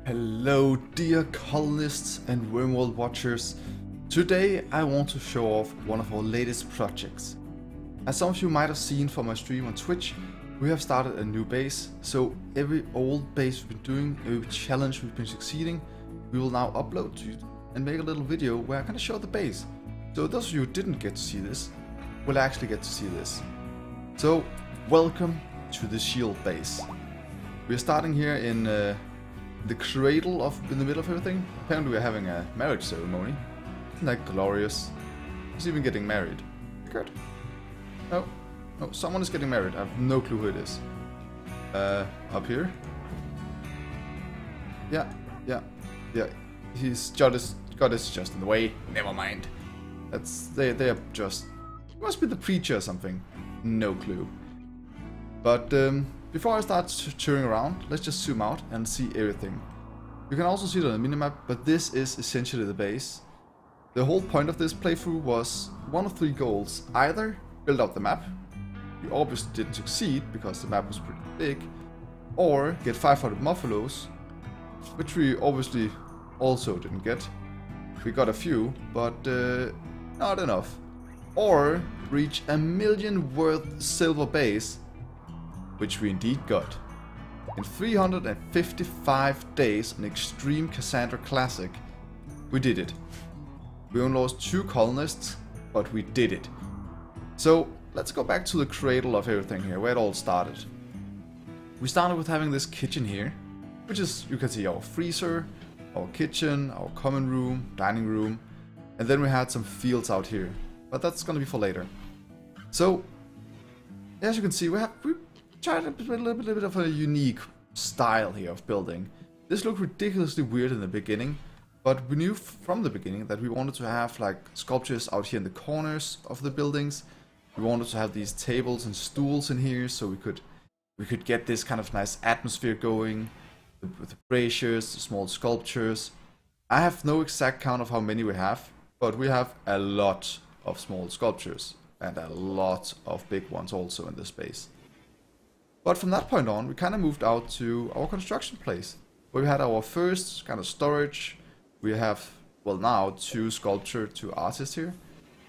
Hello dear colonists and wormworld watchers. Today I want to show off one of our latest projects. As some of you might have seen from my stream on Twitch, we have started a new base, so every old base we've been doing, every challenge we've been succeeding, we will now upload to YouTube and make a little video where I'm going to show the base. So those of you who didn't get to see this, will actually get to see this. So welcome to the shield base. We're starting here in the cradle in the middle of everything. Apparently we're having a marriage ceremony. Isn't that glorious? Who's even getting married? Good. No, someone is getting married. I have no clue who it is. Up here? Yeah. God is just in the way. Never mind. They are just... It must be the preacher or something. No clue. But before I start touring around, let's just zoom out and see everything. You can also see it on the minimap, but this is essentially the base. The whole point of this playthrough was one of three goals. Either build out the map, we obviously didn't succeed because the map was pretty big, or get 500 Muffalos, which we obviously also didn't get. We got a few, but not enough. Or reach 1 million worth silver base, which we indeed got. In 355 days on Extreme Cassandra Classic, we did it. We only lost 2 colonists, but we did it. So let's go back to the cradle of everything here, where it all started. We started with having this kitchen here, which is, you can see, our freezer, our kitchen, our common room, dining room, and then we had some fields out here, but that's gonna be for later. So, as you can see, we tried a little bit of a unique style here of building. This looked ridiculously weird in the beginning, but we knew from the beginning that we wanted to have like sculptures out here in the corners of the buildings. We wanted to have these tables and stools in here so we could get this kind of nice atmosphere going with the braziers, the small sculptures. I have no exact count of how many we have, but we have a lot of small sculptures and a lot of big ones also in this space. But from that point on, we kind of moved out to our construction place, where we had our first kind of storage. We have, well now, 2 sculpture, 2 artists here,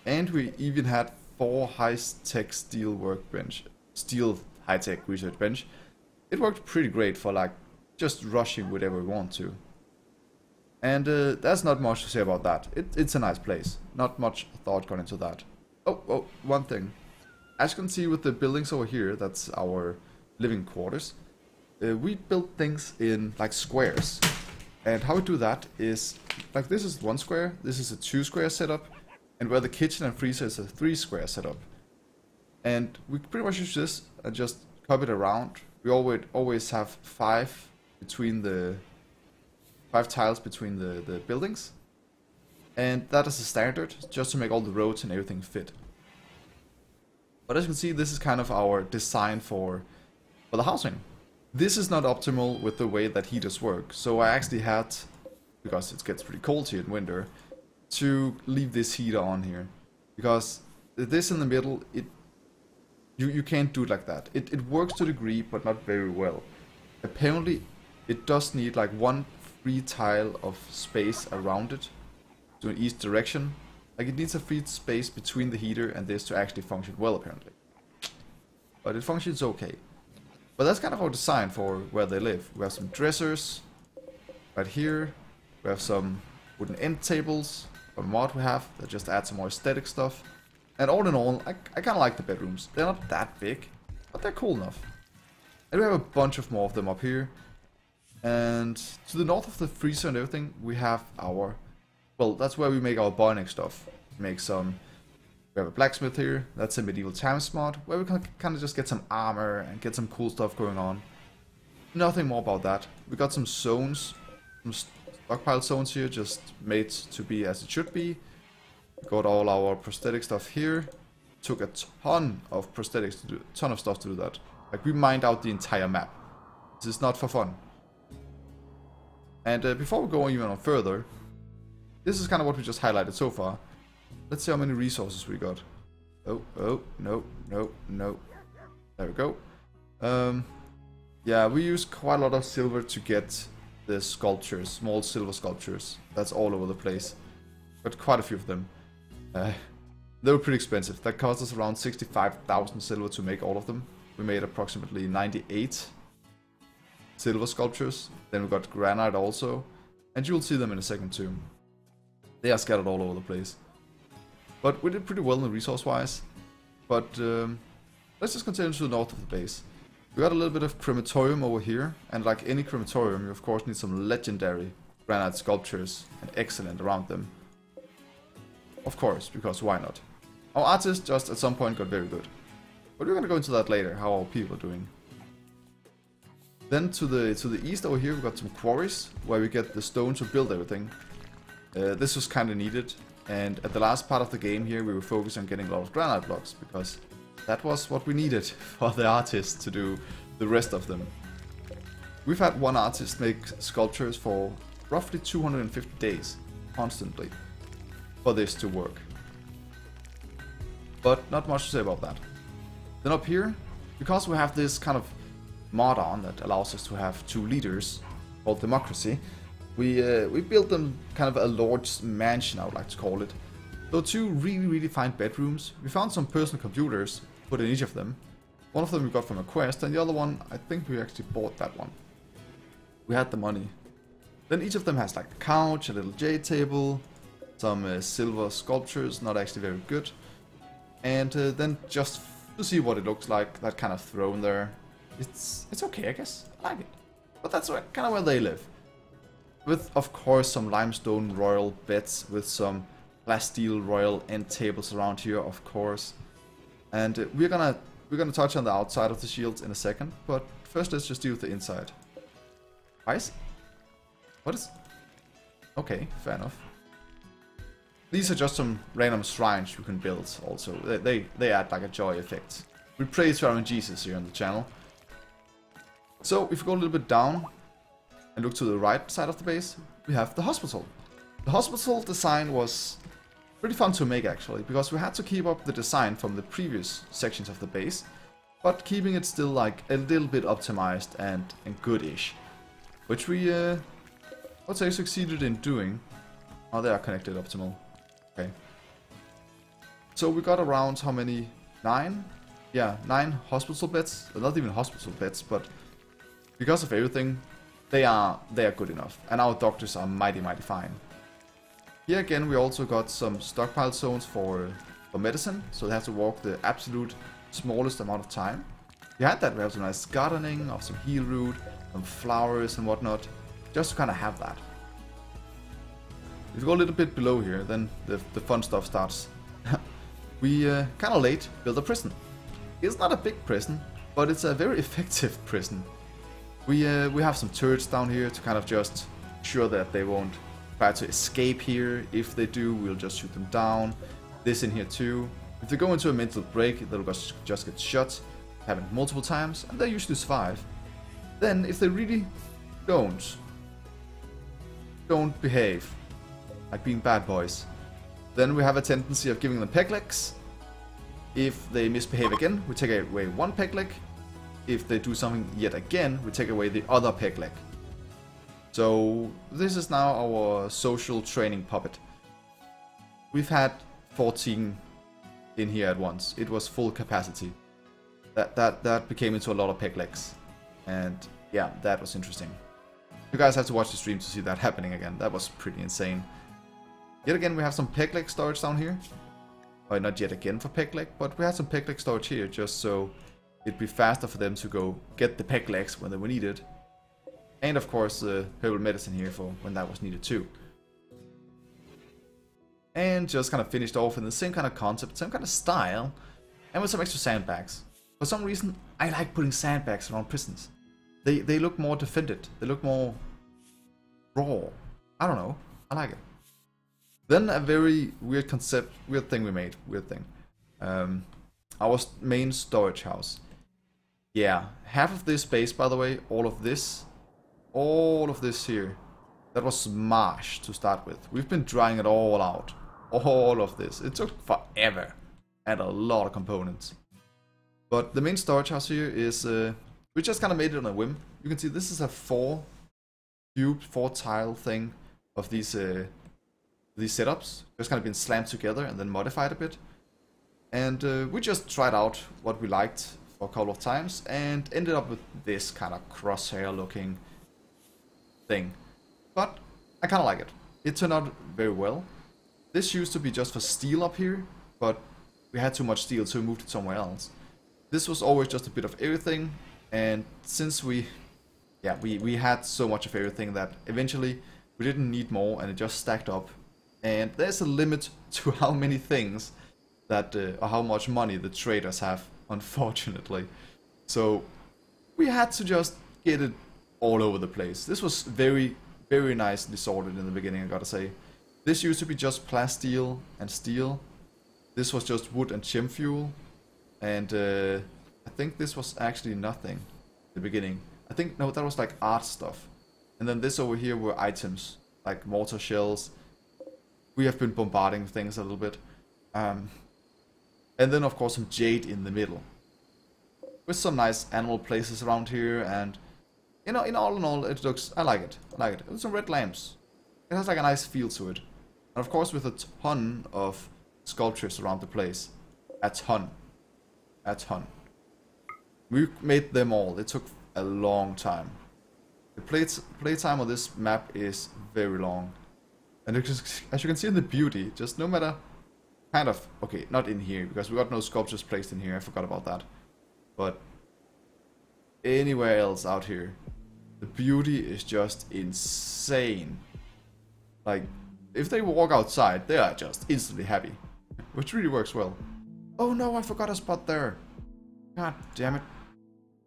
and we even had 4 high-tech steel high-tech research bench. It worked pretty great for like just rushing whatever we want to. And there's not much to say about that. It's a nice place. Not much thought gone into that. Oh, one thing. As you can see with the buildings over here, that's our living quarters. We build things in like squares. And how we do that is, like this is 1 square, this is a 2 square setup, and where the kitchen and freezer is a 3 square setup. And we pretty much use this and just copy it around. We always have 5 tiles between the buildings. And that is the standard, just to make all the roads and everything fit. But as you can see, this is kind of our design for the housing. This is not optimal with the way that heaters work, so I actually had, because it gets pretty cold here in winter, to leave this heater on here. Because this in the middle, you can't do it like that. It works to a degree, but not very well. Apparently, it does need like 1 free tile of space around it to an east direction. Like it needs a free space between the heater and this to actually function well, apparently. But it functions okay. But that's kind of our design for where they live. We have some dressers right here. We have some wooden end tables. A mod we have that just adds some more aesthetic stuff. And all in all, I kind of like the bedrooms. They're not that big, but they're cool enough. And we have a bunch of more of them up here. And to the north of the freezer and everything, we have our... Well, that's where we make our bonding stuff. We have a blacksmith here. That's a medieval times mod, where we can kind of just get some armor and get some cool stuff going on. Nothing more about that. We got some zones, some stockpile zones here, just made to be as it should be. We got all our prosthetic stuff here. Took a ton of prosthetics to do, ton of stuff to do that. Like we mined out the entire map. This is not for fun. And before we go even on further, this is kind of what we just highlighted so far. Let's see how many resources we got. Oh, no. There we go. Yeah, we use quite a lot of silver to get the sculptures, small silver sculptures. That's all over the place. Got quite a few of them. They were pretty expensive. That cost us around 65,000 silver to make all of them. We made approximately 98 silver sculptures. Then we got granite also. And you'll see them in a second too. They are scattered all over the place. But we did pretty well in the resource-wise. But let's just continue to the north of the base. We got a little bit of crematorium over here. And like any crematorium, you of course need some legendary granite sculptures and excellent around them. Of course, because why not? Our artist just at some point got very good. But we're gonna go into that later, how our people are doing. Then to the east over here we got some quarries, where we get the stone to build everything. This was kinda needed, and at the last part of the game here we were focused on getting a lot of granite blocks, because that was what we needed for the artist to do the rest of them. We've had one artist make sculptures for roughly 250 days, constantly, for this to work. But not much to say about that. Then up here, because we have this kind of mod on that allows us to have two leaders, called democracy, we built them kind of a lord's mansion, I would like to call it. So two really fine bedrooms. We found some personal computers, put in each of them. One of them we got from a quest, and the other one, I think we actually bought that one. We had the money. Then each of them has like a couch, a little jade table, some silver sculptures, not actually very good. And then just to see what it looks like, that kind of throne there. It's okay, I guess. I like it. But that's kind of where they live. With, of course, some limestone royal beds with some plasteel royal end tables around here, of course. And we're gonna touch on the outside of the shields in a second. But first, let's just deal with the inside. Ice? What is? Okay, fair enough. These are just some random shrines you can build also. They add like a joy effect. We praise for our Jesus here on the channel. So if we go a little bit down and look to the right side of the base, we have the hospital. The hospital design was pretty fun to make actually, because we had to keep up the design from the previous sections of the base, but keeping it still like a little bit optimized and good-ish. Which we, I would say, succeeded in doing. Oh, they are connected optimal. Okay. So we got around how many? 9? Yeah, 9 hospital beds. Well, not even hospital beds, but because of everything, they are good enough. And our doctors are mighty fine. Here again, we also got some stockpile zones for medicine, so they have to walk the absolute smallest amount of time. Behind that, we have some nice gardening of some heal root, some flowers and whatnot, just to kind of have that. If you go a little bit below here, then the fun stuff starts. We kind of late built a prison. It's not a big prison, but it's a very effective prison. We have some turrets down here to kind of just ensure that they won't try to escape here. If they do, we'll just shoot them down. This in here too. If they go into a mental break, they'll just get shot, happen multiple times, and they usually survive. Then, if they really don't behave, like being bad boys, then we have a tendency of giving them peg legs. If they misbehave again, we take away one peg leg. If they do something yet again, we take away the other peg leg. So this is now our social training puppet. We've had 14 in here at once. It was full capacity. That became into a lot of peg legs. And yeah, that was interesting. You guys have to watch the stream to see that happening again. That was pretty insane. Yet again, we have some peg leg storage down here. Or not yet again for peg leg, but we had some peg leg storage here just so it'd be faster for them to go get the peg legs when they were needed. And of course the herbal medicine here for when that was needed too. And just kind of finished off in the same kind of concept, same kind of style, and with some extra sandbags. For some reason, I like putting sandbags around prisons. They look more defended, they look more raw. I don't know, I like it. Then a very weird thing we made. Our main storage house. Yeah, half of this space, by the way, all of this here, that was smashed to start with. We've been drying it all out. All of this. It took forever. And a lot of components. But the main storage house here is, we just kind of made it on a whim. You can see this is a 4 cubed 4-tile thing of these setups. Just kind of been slammed together and then modified a bit. And we just tried out what we liked for a couple of times and ended up with this kind of crosshair looking thing. But I kind of like it. It turned out very well. This used to be just for steel up here, but we had too much steel, so we moved it somewhere else. This was always just a bit of everything, and since we had so much of everything that eventually we didn't need more, and it just stacked up. And there's a limit to how many things that, or how much money the traders have, unfortunately. So we had to just get it all over the place. This was very, very nicely sorted in the beginning, I gotta say. This used to be just plasteel and steel. This was just wood and chim fuel. And I think this was actually nothing in the beginning. I think, no, that was like art stuff. And then this over here were items, like mortar shells. We have been bombarding things a little bit. And then of course some jade in the middle. With some nice animal places around here, and you know, in all it looks, I like it. With some red lamps. It has like a nice feel to it. And of course with a ton of sculptures around the place. A ton. We made them all. It took a long time. The playtime on this map is very long. And as you can see in the beauty, just no matter kind of, okay, not in here, because we got no sculptures placed in here, I forgot about that. But anywhere else out here, the beauty is just insane. Like, if they walk outside, they are just instantly happy. Which really works well. Oh no, I forgot a spot there. God damn it.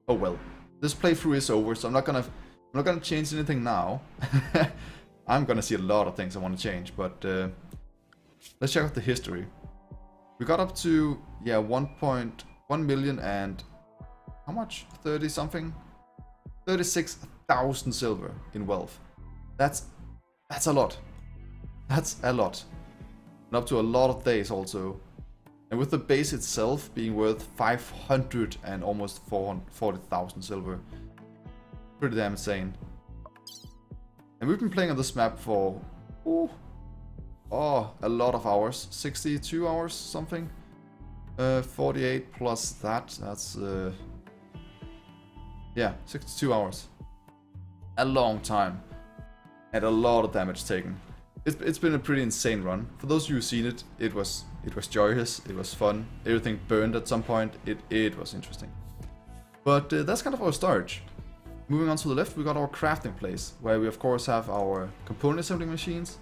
Oh well. This playthrough is over, so I'm not gonna change anything now. I'm gonna see a lot of things I want to change, but let's check out the history. We got up to 1.1 million and how much? 30 something? 36,000 silver in wealth. That's a lot. That's a lot. And up to a lot of days also. And with the base itself being worth 500 and almost 440,000 silver. Pretty damn insane. And we've been playing on this map for a lot of hours. 62 hours something. 48 plus that. That's 62 hours. A long time. And a lot of damage taken. It's been a pretty insane run. For those of you who've seen it, it was joyous, it was fun. Everything burned at some point. It was interesting. But that's kind of our start. Moving on to the left, we got our crafting place, where we of course have our component assembling machines.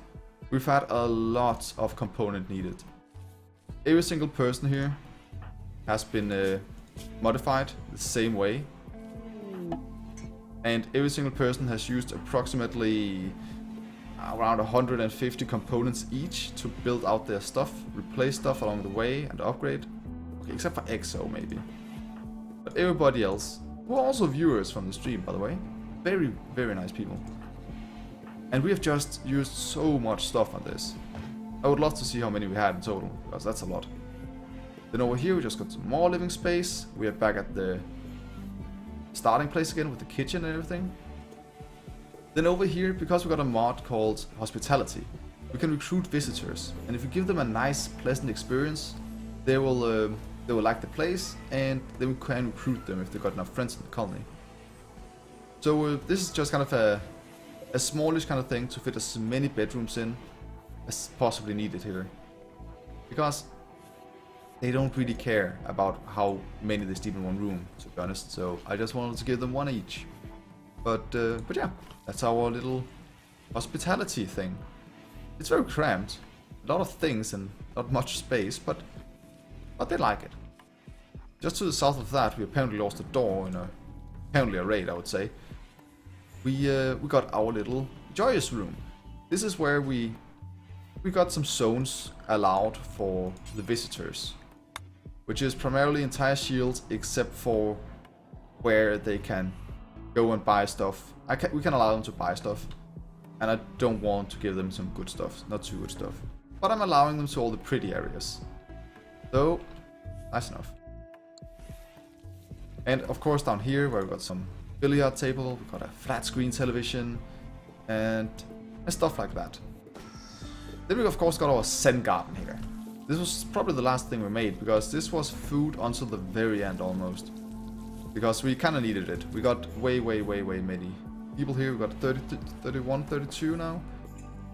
We've had a lot of component needed. Every single person here has been modified the same way. And every single person has used approximately around 150 components each to build out their stuff, replace stuff along the way, and upgrade. Okay, except for EXO maybe. But everybody else, who are also viewers from the stream by the way, very, very nice people. And we have just used so much stuff on this. I would love to see how many we had in total, because that's a lot. Then over here we just got some more living space. We are back at the starting place again with the kitchen and everything. Then over here, because we got a mod called Hospitality, we can recruit visitors, and if we give them a nice, pleasant experience, they will like the place, and then we can recruit them if they've got enough friends in the colony. So this is just kind of a smallish kind of thing to fit as many bedrooms in as possibly needed here, because they don't really care about how many they sleep in one room, to be honest. So I just wanted to give them one each. But yeah, that's our little hospitality thing. It's very cramped, a lot of things and not much space, but they like it. Just to the south of that, we apparently lost a door in apparently a raid, I would say. We got our little joyous room. This is where we got some zones allowed for the visitors, which is primarily entire shields except for where they can go and buy stuff. We can allow them to buy stuff, and I don't want to give them some good stuff, not too good stuff. But I'm allowing them to all the pretty areas. So, nice enough. And of course down here, where we got some billiard table, we got a flat screen television, and stuff like that. Then we of course got our Zen garden here. This was probably the last thing we made, because this was food until the very end almost. Because we kind of needed it. We got way many people here. We got 30, 31, 32 now.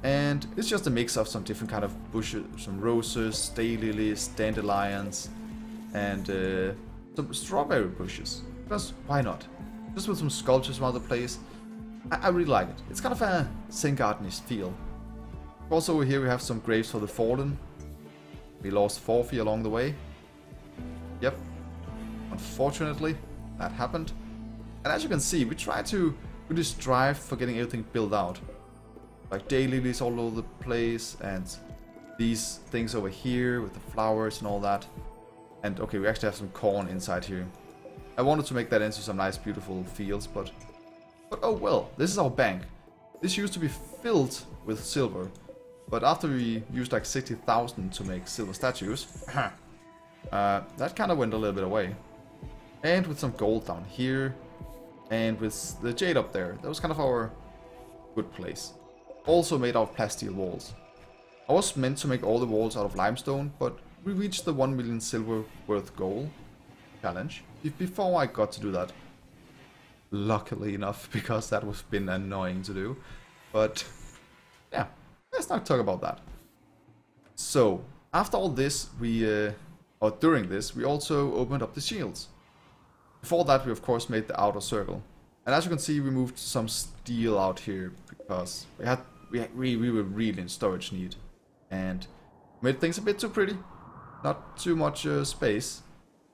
And it's just a mix of some different kind of bushes, some roses, daylilies, dandelions, and some strawberry bushes. Because why not? Just with some sculptures around the place. I really like it. It's kind of a Zen garden-ish feel. Also over here we have some graves for the fallen. We lost 4 along the way. Yep. Unfortunately, that happened. And as you can see, we try to really strive for getting everything built out. Like daylilies all over the place, and these things over here with the flowers and all that. And okay, we actually have some corn inside here. I wanted to make that into some nice beautiful fields, but oh well, this is our bank. This used to be filled with silver, but after we used like 60,000 to make silver statues, that kind of went a little bit away. And with some gold down here, and with the jade up there, that was kind of our good place. Also made out of plasteel walls. I was meant to make all the walls out of limestone, but we reached the 1 million silver worth goal challenge before I got to do that. Luckily enough, because that was been annoying to do. But yeah, let's not talk about that. So after all this, or during this, we also opened up the shields. Before that, we of course made the outer circle. And as you can see, we moved some steel out here because we were really in storage need, and made things a bit too pretty. Not too much space.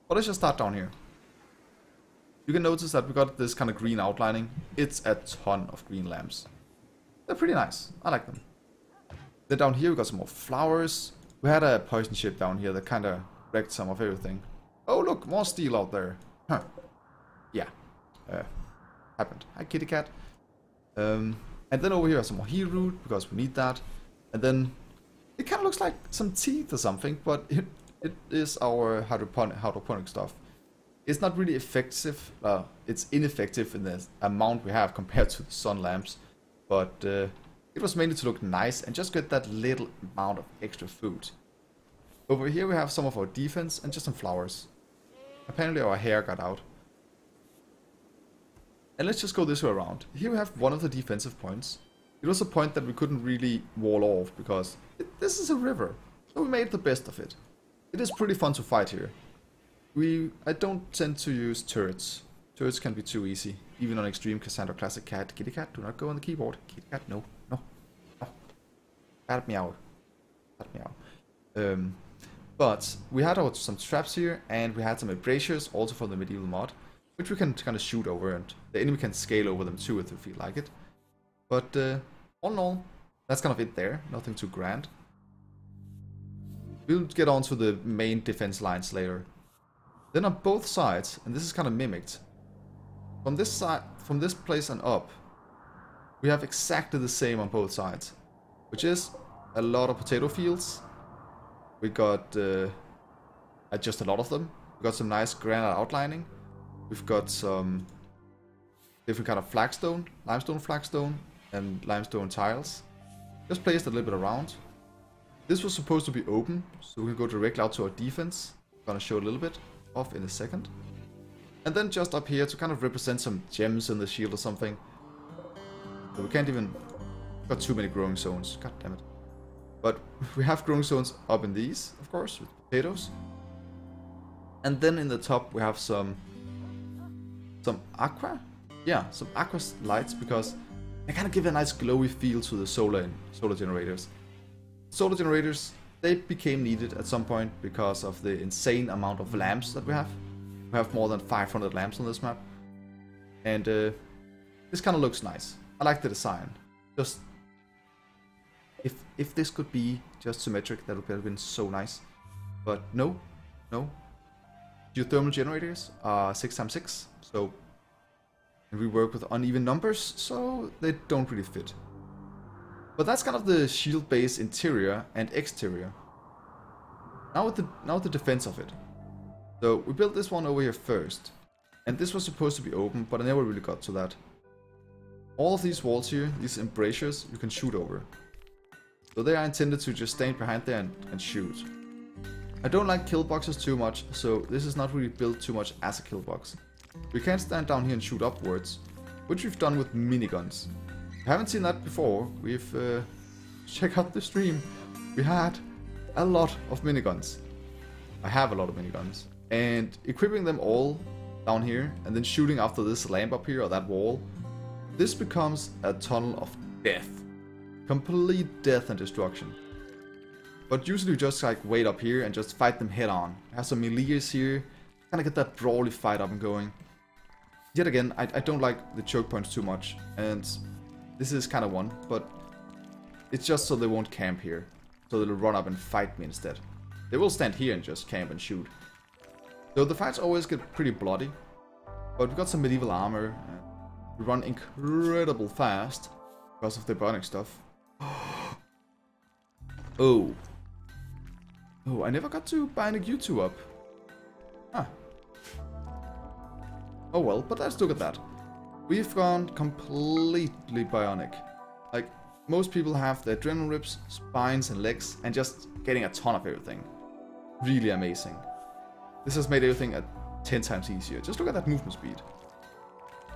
But let's just start down here. You can notice that we got this kind of green outlining. It's a ton of green lamps. They're pretty nice. I like them. Then down here we got some more flowers. We had a poison ship down here that kind of wrecked some of everything. Oh look, more steel out there. Huh. Yeah. Happened. Hi kitty cat. And then over here some more heel root, because we need that. And then it kind of looks like some teeth or something, but it is our hydroponic stuff. It's not really effective. It's ineffective in the amount we have compared to the sun lamps. But it was mainly to look nice and just get that little amount of extra food. Over here we have some of our defense and just some flowers. Apparently our hair got out. And let's just go this way around. Here we have one of the defensive points. It was a point that we couldn't really wall off because this is a river. So we made the best of it. It is pretty fun to fight here. I don't tend to use turrets. Turrets can be too easy. Even on Extreme Cassandra Classic Cat. Kitty cat, do not go on the keyboard. Kitty cat, no. Cat meow. Cat meow. But we had some traps here, and we had some abrasives also from the medieval mod, which we can kind of shoot over, and the enemy can scale over them too if they feel like it. But all in all, that's kind of it there. Nothing too grand. We'll get on to the main defense lines later. Then on both sides, and this is kind of mimicked, from this side, from this place and up, we have exactly the same on both sides, which is a lot of potato fields. We got just a lot of them. We got some nice granite outlining. We've got some different kind of flagstone, limestone flagstone, and limestone tiles. Just placed a little bit around. This was supposed to be open, so we can go directly out to our defense. I'm gonna show a little bit off in a second. And then just up here to kind of represent some gems in the shield or something. So we can't even... got too many growing zones, god damn it. But we have growing zones up in these, of course, with potatoes. And then in the top we have some aqua? Yeah, some aqua lights, because they kind of give a nice glowy feel to the solar generators. Solar generators, they became needed at some point because of the insane amount of lamps that we have. We have more than 500 lamps on this map. And this kind of looks nice. I like the design. Just... If this could be just symmetric, that would have been so nice. But no. Geothermal generators are 6x6, so... and we work with uneven numbers, so they don't really fit. But that's kind of the shield base interior and exterior. Now with the defense of it. So we built this one over here first. And this was supposed to be open, but I never really got to that. All of these walls here, these embrasures, you can shoot over. So they are intended to just stand behind there and shoot. I don't like kill boxes too much, so this is not really built too much as a kill box. We can stand down here and shoot upwards, which we've done with miniguns. If you haven't seen that before, we've... check out the stream. We had a lot of miniguns. I have a lot of miniguns. And equipping them all down here, and then shooting after this lamp up here, or that wall, this becomes a tunnel of death. Complete death and destruction. But usually you just like wait up here and just fight them head on. Have some melees here, kind of get that brawly fight up and going. Yet again, I don't like the choke points too much, and this is kind of one, but it's just so they won't camp here. So they'll run up and fight me instead. They will stand here and just camp and shoot. So the fights always get pretty bloody, but we got some medieval armor, and we run incredible fast because of the burning stuff. Oh, I never got to bionic you two up. Huh. Oh well, but let's look at that. We've gone completely bionic. Like, most people have the adrenaline ribs, spines and legs, and just getting a ton of everything. Really amazing. This has made everything 10 times easier. Just look at that movement speed.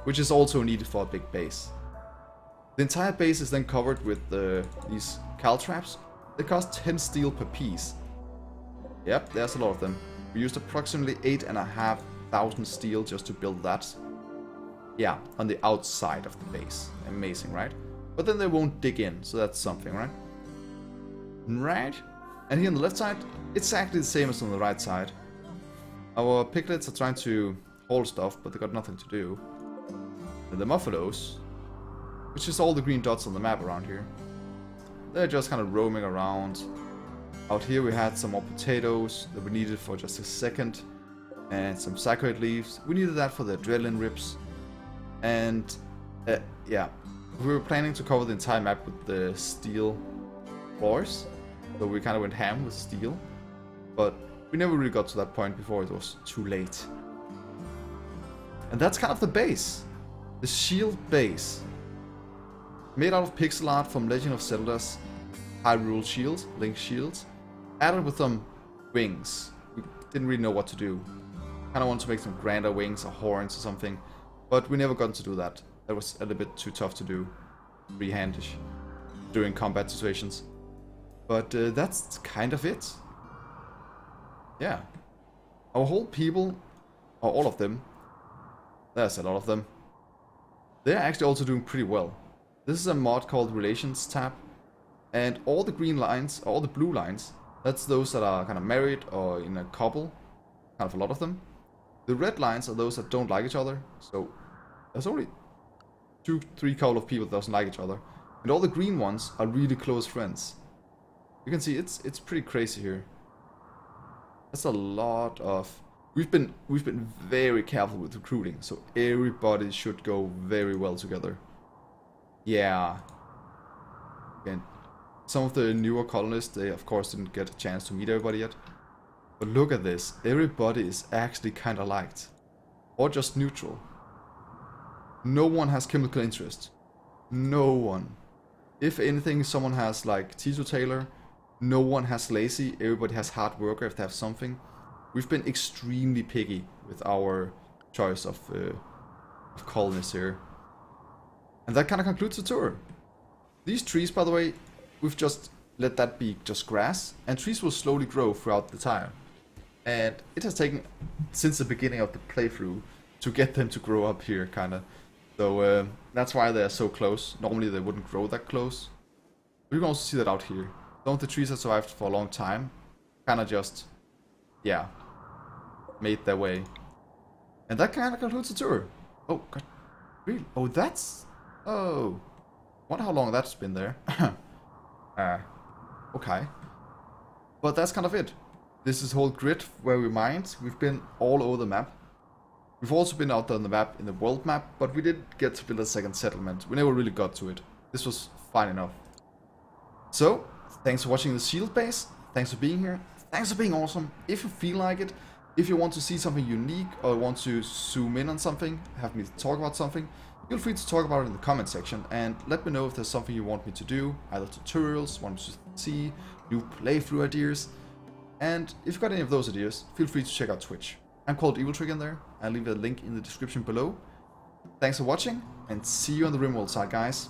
Which is also needed for a big base. The entire base is then covered with these caltraps. They cost 10 steel per piece. Yep, there's a lot of them. We used approximately 8,500 steel just to build that. Yeah, on the outside of the base. Amazing, right? But then they won't dig in, so that's something, right? Right? And here on the left side, it's exactly the same as on the right side. Our piglets are trying to haul stuff, but they got nothing to do. And the muffalos, which is all the green dots on the map around here, they're just kind of roaming around. Out here we had some more potatoes that we needed for just a second. And some psychoid leaves. We needed that for the adrenaline rips. And yeah, we were planning to cover the entire map with the steel floors. So we kind of went ham with steel. But we never really got to that point before it was too late. And that's kind of the base. The shield base. Made out of pixel art from Legend of Zelda's Hyrule shields, Link shields. Added with some wings. We didn't really know what to do. Kind of wanted to make some grander wings or horns or something. But we never got to do that. That was a little bit too tough to do. Freehandish. During combat situations. But that's kind of it. Yeah. Our whole people, or all of them, there's a lot of them, they're actually also doing pretty well. This is a mod called Relations tab, and all the green lines, all the blue lines, that's those that are kind of married or in a couple, kind of a lot of them. The red lines are those that don't like each other, so there's only 2-3 couple of people that doesn't like each other. And all the green ones are really close friends. You can see it's pretty crazy here. That's a lot of... We've been very careful with recruiting, so everybody should go very well together. Yeah. Again, some of the newer colonists, they of course didn't get a chance to meet everybody yet. But look at this, everybody is actually kinda liked. Or just neutral. No one has chemical interest. No one. If anything, someone has like Tito Taylor. No one has lazy, everybody has hard worker if they have something. We've been extremely picky with our choice of colonists here. And that kind of concludes the tour. These trees, by the way, we've just let that be just grass, and trees will slowly grow throughout the time. And it has taken since the beginning of the playthrough to get them to grow up here, kind of. So that's why they're so close. Normally they wouldn't grow that close. But you can also see that out here. Some of the trees that survived for a long time kind of just, yeah, made their way. And that kind of concludes the tour. Oh, God. Really? Oh, that's... Oh. Wonder how long that's been there. Okay. But that's kind of it. This is the whole grid where we mined. We've been all over the map. We've also been out there on the map, in the world map, but we didn't get to build a second settlement. We never really got to it. This was fine enough. So, thanks for watching the shield base. Thanks for being here. Thanks for being awesome. If you feel like it, if you want to see something unique or want to zoom in on something, have me talk about something, feel free to talk about it in the comment section and let me know if there's something you want me to do, either tutorials, want to see, new playthrough ideas. And if you've got any of those ideas, feel free to check out Twitch. I'm called Eviltrick in there. I'll leave a link in the description below. Thanks for watching, and see you on the Rimworld side, guys.